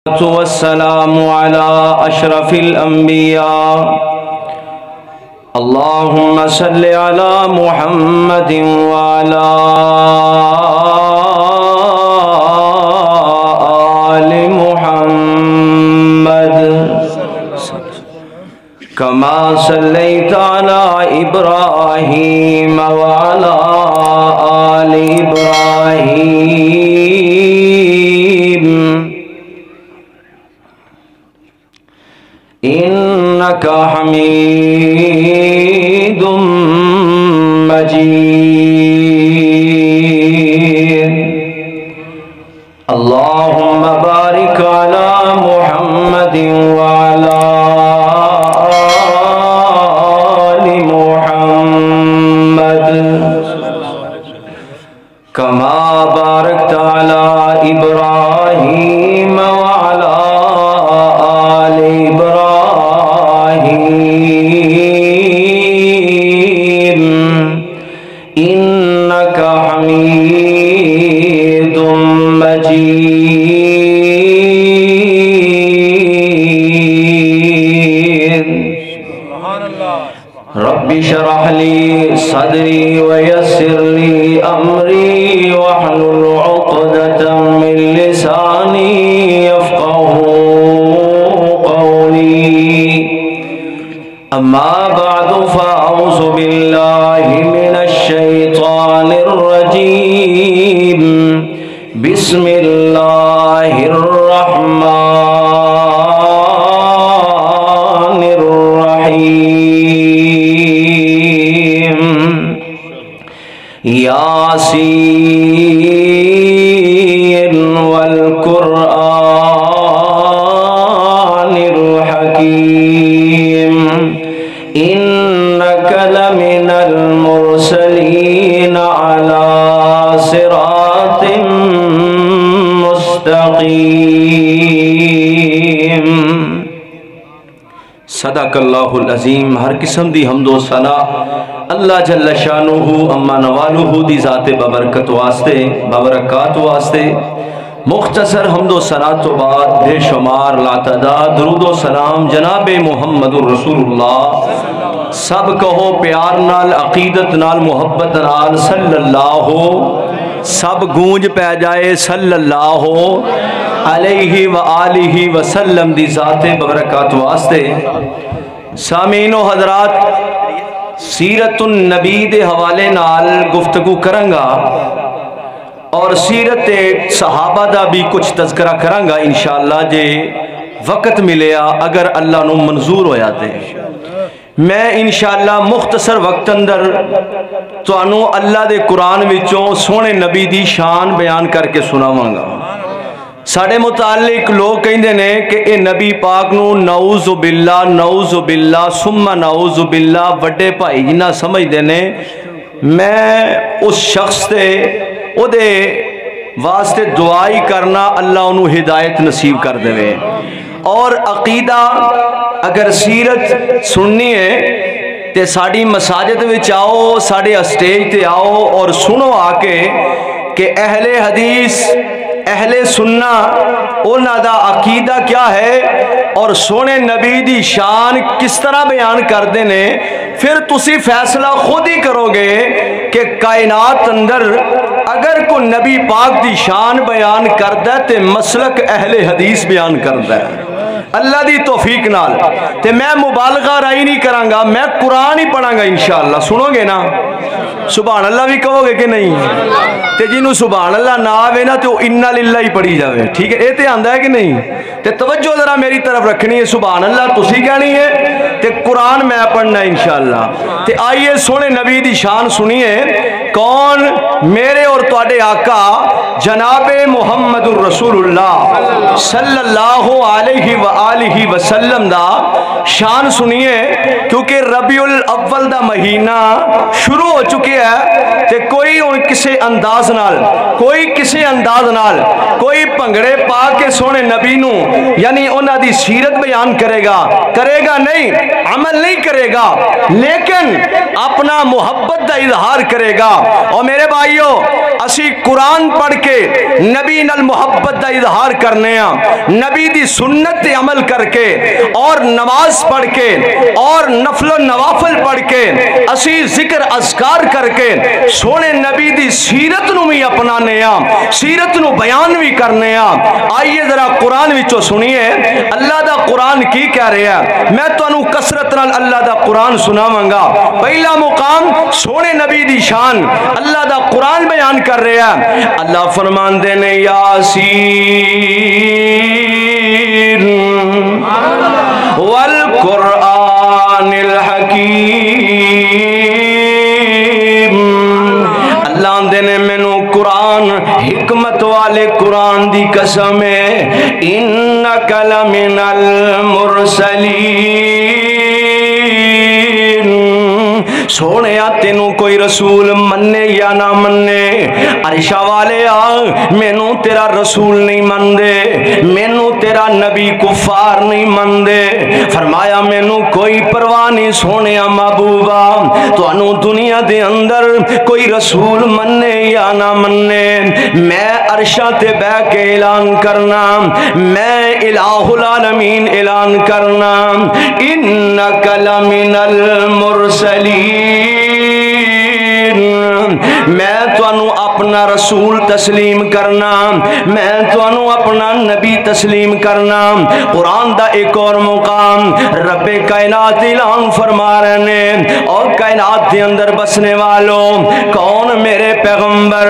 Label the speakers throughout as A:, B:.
A: والسلام على أشرف الأنبياء اللهم صل على محمد وعلى آل محمد كما صليت على إبراهيم وعلى آل إبراهيم إنك حميد مجيد اللهم بارك على محمد وعلى آل محمد كما باركت على إبراهيم وعلى آل إبراهيم إنك حميد مجيد رب اشرح لي صدري ويسر لي أمري واحلل عقدة من لساني يفقهوا قولي أما بعد فأعوذ بالله من الشيطان الرجيم بسم الله الرحمن الرحيم ياسين والقرآن الحكيم إنك لمن المرسلين على صراط مستقيم صدق اللہ العظیم. ہر قسم دی حمد و ثنا اللہ جل شانہ اما نوالہ دی ذات ببرکت واسطے ببرکات واسطے. مختصر حمد و ثنا تو بعد بے شمار لاتعداد درود و سلام جناب محمد الرسول اللہ سب کہو پیار نال عقیدت نال محبت نال صلی اللہ سب گونج پہ جائے صلی اللہ علیہ وآلہ وسلم دی ذات ببرکات واسطے. سامعین و حضرات سیرت النبی دے حوالے نال گفتگو کرنگا اور سیرت صحابہ دا بھی کچھ تذکرہ کرنگا انشاءاللہ جے وقت ملیا اگر اللہ نو منظور ہو جاتے. میں انشاءاللہ مختصر وقت اندر تو انو اللہ دے قرآن وچوں سونے نبی دی شان بیان کر کے سناواں گا. ساڑھے متعلق لوگ کہندے نے کہ اے نبی پاک نو نعوذ باللہ ثم نعوذ باللہ وڈے بھائی جنہ سمجھ دینے. میں اس شخص تے او دے واسطے دعائی کرنا اللہ انہوں ہدایت نصیب کر دے. اور عقیدہ اگر سیرت سننی ہے تے ساڑی مساجد وچ آؤ ساڑے اسٹیج تے آؤ اور سنو آ کے کہ اہل حدیث اہل سننا انہاں دا عقیدہ کیا ہے اور سونے نبی دی شان کس طرح بیان کر دینے. پھر تسی فیصلہ خود ہی کرو گے کہ کائنات اندر اگر کو نبی پاک دی شان بیان کردہ تے مسلک اہل حدیث بیان کردہ ہے اللہ دی توفیق نال. تے میں مبالغہ رائی نہیں کرانگا میں قرآن ہی پڑھاں گا انشاءاللہ. سنو گے نا سبحان اللہ بھی کہو گے کہ نہیں؟ تے جنہوں سبحان اللہ نہ آوے نا تو انّا للہ ہی پڑھی جاوے. ٹھیک ہے اے تے آندہ ہے کہ نہیں؟ تے توجہ ذرا میری طرف رکھنی ہے. سبحان اللہ تسی کہنی ہے تے قرآن میں پڑھنا ہے انشاءاللہ. تے آئیے سونے نبی دی شان سنیے. کون؟ میرے اور تواڈے آقا جناب محمد الرسول اللہ صلی اللہ علیہ وآلہ وسلم دا شان سنیے. کیونکہ ربیع الاول دا مہینہ شروع ہو چکے ہے تے کوئی ان کسے انداز نال کوئی بھنگڑے پا کے سونے نبی نو یعنی انہاں دی سیرت بیان کرے گا نہیں، عمل نہیں کرے گا، لیکن اپنا محبت دا اظہار کرے گا۔ اور میرے بھائیو، اسی قرآن پڑھ کے نبی نال محبت دا اظہار کرنے ہاں، نبی دی سنت تے عمل کر کے اور نماز پڑھ کے اور نفل و نوافل پڑھ کے اسی ذکر اذکار کر کے سونے نبی دی سیرت نو بھی اپنانے ہاں، سیرت نو بیان بھی کرنے ہاں۔ آئیے ذرا قرآن وچوں سنیے اللہ دا قرآن کی کہہ رہا ہے۔ میں تو انہوں کسرت نال اللہ دا قرآن سناواں گا۔ پہلا مقام سونے نبی دی شان اللہ دا قرآن بیان کر رہا ہے۔ اللہ فرمان دینے یاسین والقرآن الحکیم، اللہ دینے مینو قرآن حکمت والے قرآن دی قسم ہے، انک لمن المرسلین، سونے تینوں کوئی رسول مننے یا نہ مننے، عرشہ والے مینوں تیرا رسول نہیں مندے، مینوں تیرا نبی کفار نہیں مندے۔ فرمایا مینوں کوئی پرواہ نہیں سونے محبوبا، تو انہوں دنیا دے اندر کوئی رسول مننے یا نہ مننے، میں عرشہ تے بہ کے اعلان کرنا، میں الہ العالمین اعلان کرنا، انک لمن المرسلین، میں تو انہوں اپنا رسول تسلیم کرنا، میں تو انہوں اپنا نبی تسلیم کرنا۔ قرآن دا ایک اور مقام رب کائنات اعلان فرما رہے ہیں، اور کائنات دے اندر بسنے والوں کون میرے پیغمبر،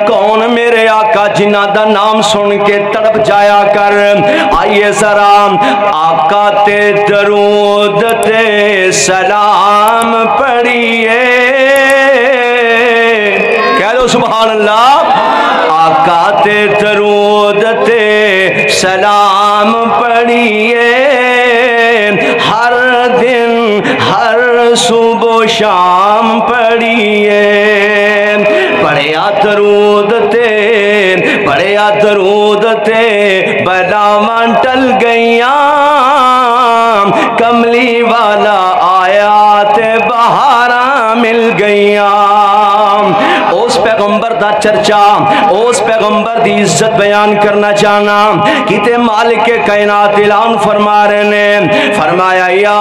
A: کون میرے آقا جنہ دا نام سن کے تڑپ جایا کر۔ آئیے ذرا آقا تے درود تے سلام پڑھیے، کہہ دو سبحان اللہ۔ آقا تے درود تے سلام پڑھیے، ہر دن ہر صبح و شام پڑھیے، پڑھیا درود تے بلاواں ٹل گئیاں، کملی والا آیا تے بہاراں مل گئیاں۔ اس پیغمبر دا چرچا، اس پیغمبر دی عزت بیان کرنا چاہنا، کتے مالک کائنات اعلان فرما رہے ہیں، فرمایا یا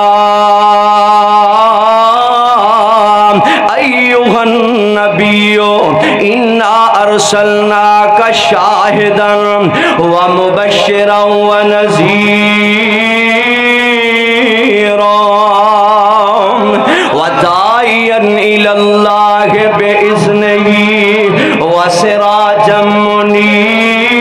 A: ایوہ النبی انا ارسلناک شاہدا ومبشرا ونذیرا وداعیا الی اللہ بإذنہ وسراجا منیرا۔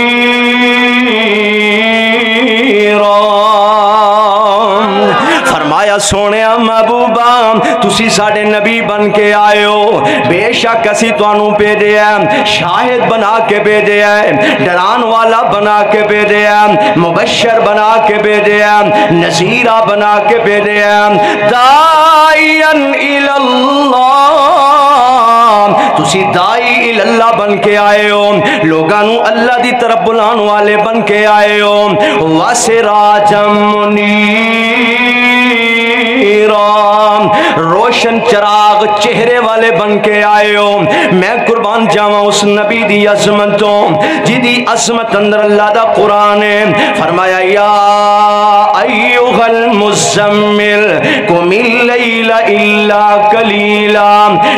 A: فرمایا سونے محبوبا تسی ساڑے نبی بن کے آئے ہو، بے شک اسی توانوں بھیجے ہیں، شاہد بنا کے بھیجے ہیں، ڈران والا بنا کے بھیجے ہیں، مبشر بنا کے بھیجے ہیں، نذیرہ بنا کے بھیجے ہیں، داعیا الی اللہ، تسی دائی اللہ بن کے آئے ہو، لوگانوں اللہ دی طرف بلان والے بن کے آئے ہو، وسراجا منیرا، روشن چراغ چہرے والے بن کے آئے ہو۔ میں قربان جاواں اس نبی دی عظمتوں جدی عظمت اندر اللہ دا قرآن ہے۔ فرمایا یا ایوہ المزمل قم اللیل الا قلیلا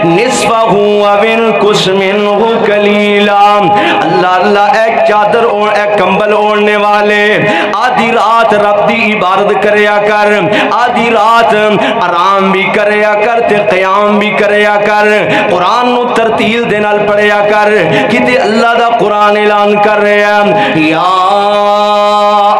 A: نصفہ وانقص منہ قلیلا، اللہ اللہ ایک چادر اور ایک کمبل اوڑھنے والے آدھی رات رب دی عبادت کریا کر، آدھی رات آرام بھی کریا کر تے قیام بھی کریا کر، قرآن نو ترتیل دے نال پڑھیا کر، کتے اللہ دا قرآن اعلان کر رہا ہے یا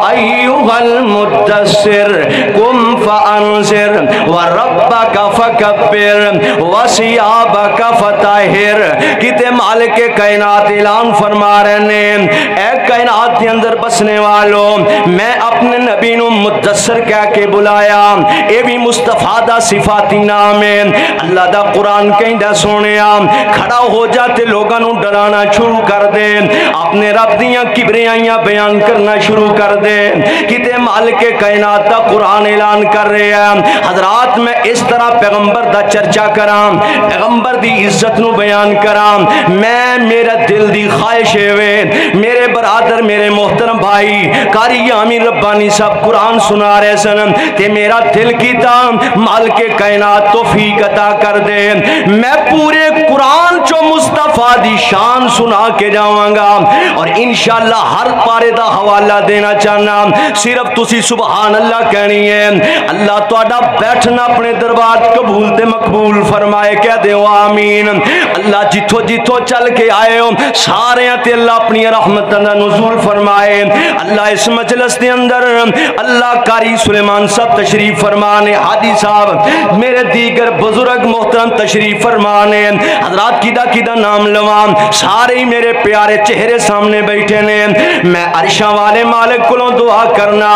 A: ایوہ المدثر قم فانذر وربک فکبر وثیابک فطہر، کتے مالک کائنات اعلان فرما رہے ہیں اے کائنات کے اندر بسنے والوں، میں اپنے نبی نو مدثر کہہ کے بلایا، اے بھی مصطفیٰ دا صفاتی نام ہے۔ اللہ دا قرآن کہیں دا سونیا کھڑا ہو جاتے لوگاں نو ڈرانا شروع کر دے، اپنے رب دیاں کبریائیاں بیان کرنا شروع کر دے، کہ مالک کائنات دا قرآن اعلان کر رہے ہیں۔ حضرات میں اس طرح پیغمبر دا چرچا کرام، پیغمبر دی عزت نو بیان کرام، میں میرا دل دی خواہش ہے میرے برادر میرے محترم بھائی قاری امین ربانی صاحب قرآن سنا رہے سن تے میرا دل کیتا مالک کائنات توفیق عطا کر دے میں پورے قرآن چو مصطفیٰ دی شان سنا کے جاواں گا اور انشاءاللہ ہر پارے دا حوالہ دینا چاہنا، صرف تسی سبحان اللہ کہنی ہے۔ اللہ تہاڈا بیٹھنا اپنے دربار قبول تے مقبول فرمائے، کہہ دیو آمین۔ اللہ جتھو جتھو چل کے آئے ہو سارے تے اللہ اپنی رحمت دا نزول فرمائے۔ اللہ اس مجلس دے اندر اللہ قاری سلیمان صاحب تشریف فرمانے، حادی صاحب میرے دیگر بزرگ محترم تشریف فرمانے، حضرات کیدا نام لواں سارے ہی میرے پیارے چہرے سامنے بیٹھے نے۔ میں عرشاں والے مالک کولوں دعا کرنا،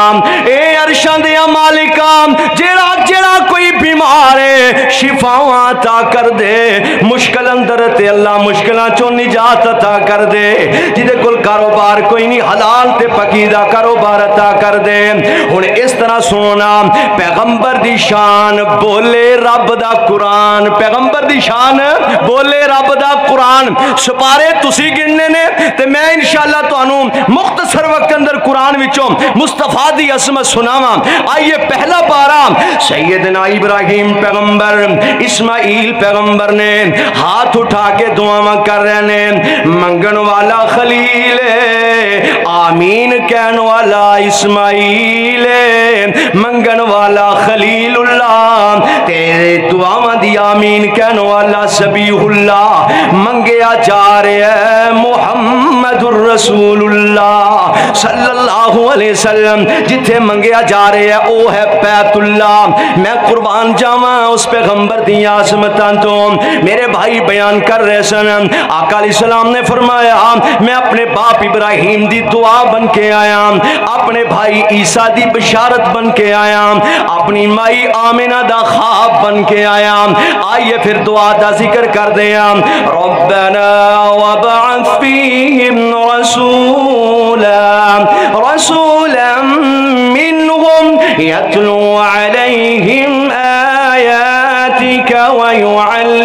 A: اے عرشاں دیا مالکا جیڑا کوئی بیمار ہے شفاواں عطا کر دے، مشکل اندر تے اللہ مشکلاں چوں نجات عطا کر دے، جدے کول کاروبار کوئی نہیں حلال تے پکیدہ کاروبار عطا کر دے۔ ہن اس طرح سنونا پیغمبر دی شان بولے رب دا قرآن، پیغمبر دی شان بولے رب دا قرآن، سپارے تسی گننے نے تے میں انشاءاللہ تانوں مختصر وقت اندر قرآن وچوں مصطفیٰ دی عظمت سناواں۔ آئیے پہلا پارا سیدنا ابراہیم پیغمبر اسماعیل پیغمبر نے ہاتھ اٹھا کے دعاواں کر رہے نے، منگن والا خلیل آمین کہن والا اسماعیل منگن والا خلیل اللہ، تیرے دعاواں دی آمین کہن والا سبیح اللہ، منگیا جا رہے ہے محمد الرسول اللہ صلی اللہ علیہ وسلم، جتھے منگیا جا رہے ہے او ہے بیت اللہ۔ میں قربان جاواں اس پیغمبر دی عظمتاں تو، میرے بھائی بیان کر رہے سن آقا علیہ السلام نے فرمایا میں اپنے باپ ابراہیم دی دعا بن کے آیا، اپنے بھائی عیسیٰ دی بشارت بن کے آیا، اپنی مائی آمنہ دا خواب بن کے آیا۔ آئیے پھر دعا دا ذکر کر دیا، ربنا وابعث فیہم رسولا منہم یتلو علیہم آیاتک ویعلمہم